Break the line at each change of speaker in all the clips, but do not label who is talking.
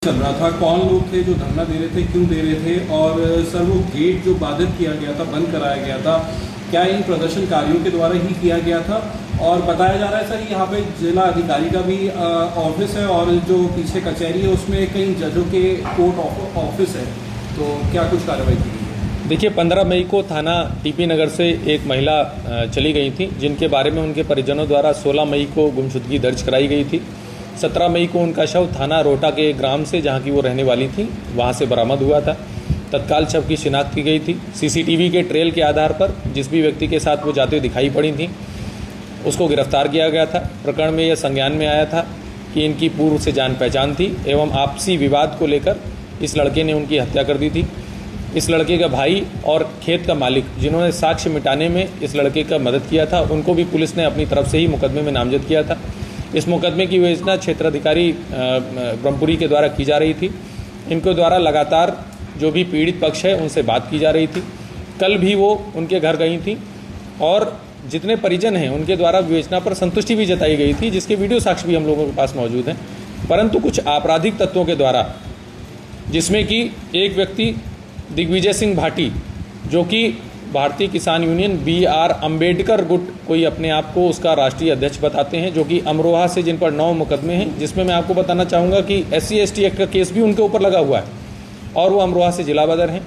चल रहा था, कौन लोग थे जो धरना दे रहे थे, क्यों दे रहे थे, और सर वो गेट जो बाधित किया गया था, बंद कराया गया था, क्या इन प्रदर्शनकारियों के द्वारा ही किया गया था? और बताया जा रहा है सर यहाँ पे जिला अधिकारी का भी ऑफिस है और जो पीछे कचहरी है उसमें कई जजों के कोर्ट ऑफिस है, तो क्या कुछ कार्रवाई की गई है?
देखिए, 15 मई को थाना टीपी नगर से एक महिला चली गई थी, जिनके बारे में उनके परिजनों द्वारा 16 मई को गुमशुदगी दर्ज कराई गई थी। 17 मई को उनका शव थाना रोहटा के ग्राम से, जहां की वो रहने वाली थी, वहां से बरामद हुआ था। तत्काल शव की शिनाख्त की गई थी। सीसीटीवी के ट्रेल के आधार पर जिस भी व्यक्ति के साथ वो जाते हुए दिखाई पड़ी थी, उसको गिरफ्तार किया गया था। प्रकरण में यह संज्ञान में आया था कि इनकी पूर्व से जान पहचान थी एवं आपसी विवाद को लेकर इस लड़के ने उनकी हत्या कर दी थी। इस लड़के का भाई और खेत का मालिक, जिन्होंने साक्ष्य मिटाने में इस लड़के का मदद किया था, उनको भी पुलिस ने अपनी तरफ से ही मुकदमे में नामजद किया था। इस मुकदमे की विवेचना क्षेत्राधिकारी ब्रह्मपुरी के द्वारा की जा रही थी। इनके द्वारा लगातार जो भी पीड़ित पक्ष है उनसे बात की जा रही थी। कल भी वो उनके घर गई थी और जितने परिजन हैं उनके द्वारा विवेचना पर संतुष्टि भी जताई गई थी, जिसके वीडियो साक्ष्य भी हम लोगों के पास मौजूद हैं। परंतु कुछ आपराधिक तत्वों के द्वारा, जिसमें कि एक व्यक्ति दिग्विजय सिंह भाटी, जो कि भारतीय किसान यूनियन BR अम्बेडकर गुट कोई अपने आप को उसका राष्ट्रीय अध्यक्ष बताते हैं, जो कि अमरोहा से, जिन पर 9 मुकदमे हैं, जिसमें मैं आपको बताना चाहूँगा कि SC/ST एक्ट का केस भी उनके ऊपर लगा हुआ है और वो अमरोहा से जिला बदर हैं।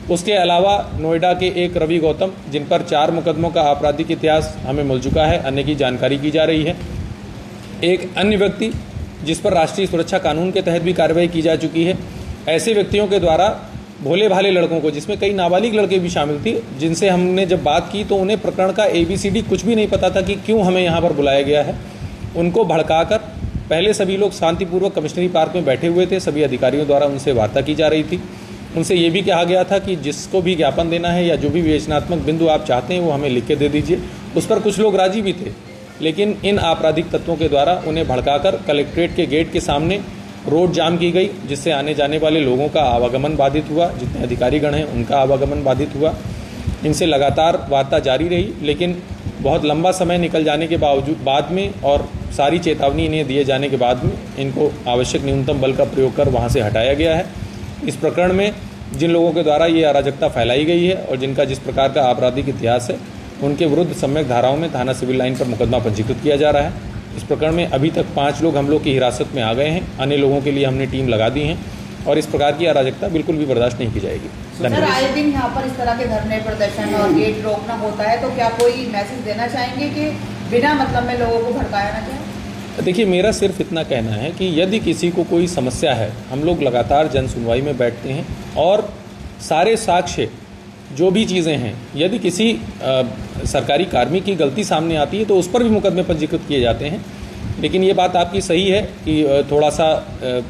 उसके अलावा नोएडा के एक रवि गौतम, जिन पर 4 मुकदमों का आपराधिक इतिहास हमें मिल चुका है, अन्य की जानकारी की जा रही है। एक अन्य व्यक्ति जिस पर राष्ट्रीय सुरक्षा कानून के तहत भी कार्रवाई की जा चुकी है। ऐसे व्यक्तियों के द्वारा भोले भाले लड़कों को, जिसमें कई नाबालिग लड़के भी शामिल थी, जिनसे हमने जब बात की तो उन्हें प्रकरण का ABCD कुछ भी नहीं पता था कि क्यों हमें यहाँ पर बुलाया गया है। उनको भड़काकर पहले सभी लोग शांतिपूर्वक कमिश्नरी पार्क में बैठे हुए थे। सभी अधिकारियों द्वारा उनसे वार्ता की जा रही थी। उनसे ये भी कहा गया था कि जिसको भी ज्ञापन देना है या जो भी विवेचनात्मक बिंदु आप चाहते हैं वो हमें लिख के दे दीजिए। उस पर कुछ लोग राजी भी थे, लेकिन इन आपराधिक तत्वों के द्वारा उन्हें भड़काकर कलेक्ट्रेट के गेट के सामने रोड जाम की गई, जिससे आने जाने वाले लोगों का आवागमन बाधित हुआ। जितने अधिकारीगण हैं उनका आवागमन बाधित हुआ। इनसे लगातार वार्ता जारी रही, लेकिन बहुत लंबा समय निकल जाने के बाद में और सारी चेतावनी इन्हें दिए जाने के बाद में इनको आवश्यक न्यूनतम बल का प्रयोग कर वहाँ से हटाया गया है। इस प्रकरण में जिन लोगों के द्वारा ये अराजकता फैलाई गई है और जिनका जिस प्रकार का आपराधिक इतिहास है, उनके विरुद्ध सम्यक धाराओं में थाना सिविल लाइन पर मुकदमा पंजीकृत किया जा रहा है। इस प्रकरण में अभी तक 5 लोग हम लोग की हिरासत में आ गए हैं। अन्य लोगों के लिए हमने टीम लगा दी है और इस प्रकार की अराजकता बिल्कुल भी बर्दाश्त नहीं की जाएगी।
सर, आए दिन यहाँ पर इस तरह के धरने प्रदर्शन और गेट रोकना होता है, तो क्या कोई मैसेज देना चाहेंगे कि बिना मतलब में लोगों को भड़काया ना जाए?
देखिए, मेरा सिर्फ इतना कहना है कि यदि किसी को कोई समस्या है, हम लोग लगातार जन सुनवाई में बैठते हैं और सारे साक्ष्य जो भी चीज़ें हैं, यदि किसी सरकारी कार्मिक की गलती सामने आती है तो उस पर भी मुकदमे पंजीकृत किए जाते हैं। लेकिन ये बात आपकी सही है कि थोड़ा सा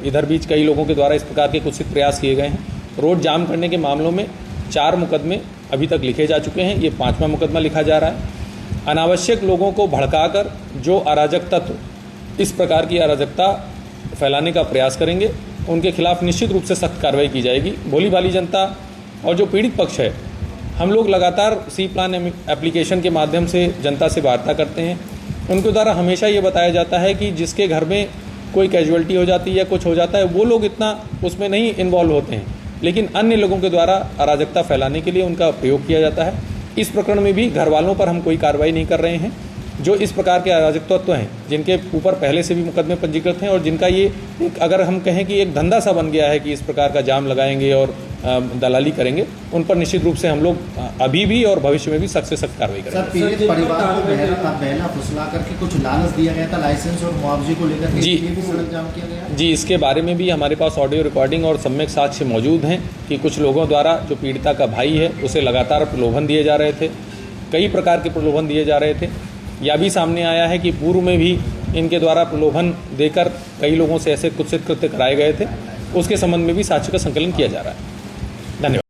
इधर बीच कई लोगों के द्वारा इस प्रकार के कुत्सित प्रयास किए गए हैं। रोड जाम करने के मामलों में 4 मुकदमे अभी तक लिखे जा चुके हैं, ये 5वां मुकदमा लिखा जा रहा है। अनावश्यक लोगों को भड़काकर जो अराजक तत्व इस प्रकार की अराजकता फैलाने का प्रयास करेंगे, उनके खिलाफ निश्चित रूप से सख्त कार्रवाई की जाएगी। भोली भाली जनता और जो पीड़ित पक्ष है, हम लोग लगातार C प्लान एप्लीकेशन के माध्यम से जनता से वार्ता करते हैं। उनके द्वारा हमेशा ये बताया जाता है कि जिसके घर में कोई कैजुअलिटी हो जाती है या कुछ हो जाता है, वो लोग इतना उसमें नहीं इन्वॉल्व होते हैं, लेकिन अन्य लोगों के द्वारा अराजकता फैलाने के लिए उनका प्रयोग किया जाता है। इस प्रकरण में भी घर वालों पर हम कोई कार्रवाई नहीं कर रहे हैं। जो इस प्रकार के अराजक तत्व हैं, जिनके ऊपर पहले से भी मुकदमे पंजीकृत हैं और जिनका ये अगर हम कहें कि एक धंधा सा बन गया है कि इस प्रकार का जाम लगाएंगे और दलाली करेंगे, उन पर निश्चित रूप से हम लोग अभी भी और भविष्य में भी सख्त से सख्त कार्रवाई करेंगे।
सर, पीड़ित परिवार को बहला फुसला करके कुछ लालच दिया गया था लाइसेंस और मुआवजे को लेकर के,
जी
भी सड़क जाम किया गया?
जी, इसके बारे में भी हमारे पास ऑडियो रिकॉर्डिंग और सम्यक साक्ष्य मौजूद हैं कि कुछ लोगों द्वारा जो पीड़िता का भाई है उसे लगातार प्रलोभन दिए जा रहे थे, कई प्रकार के प्रलोभन दिए जा रहे थे। यह भी सामने आया है कि पूर्व में भी इनके द्वारा प्रलोभन देकर कई लोगों से ऐसे कुत्सित कृत्य कराए गए थे। उसके संबंध में भी साक्ष्य का संकलन किया जा रहा है। धन्यवाद।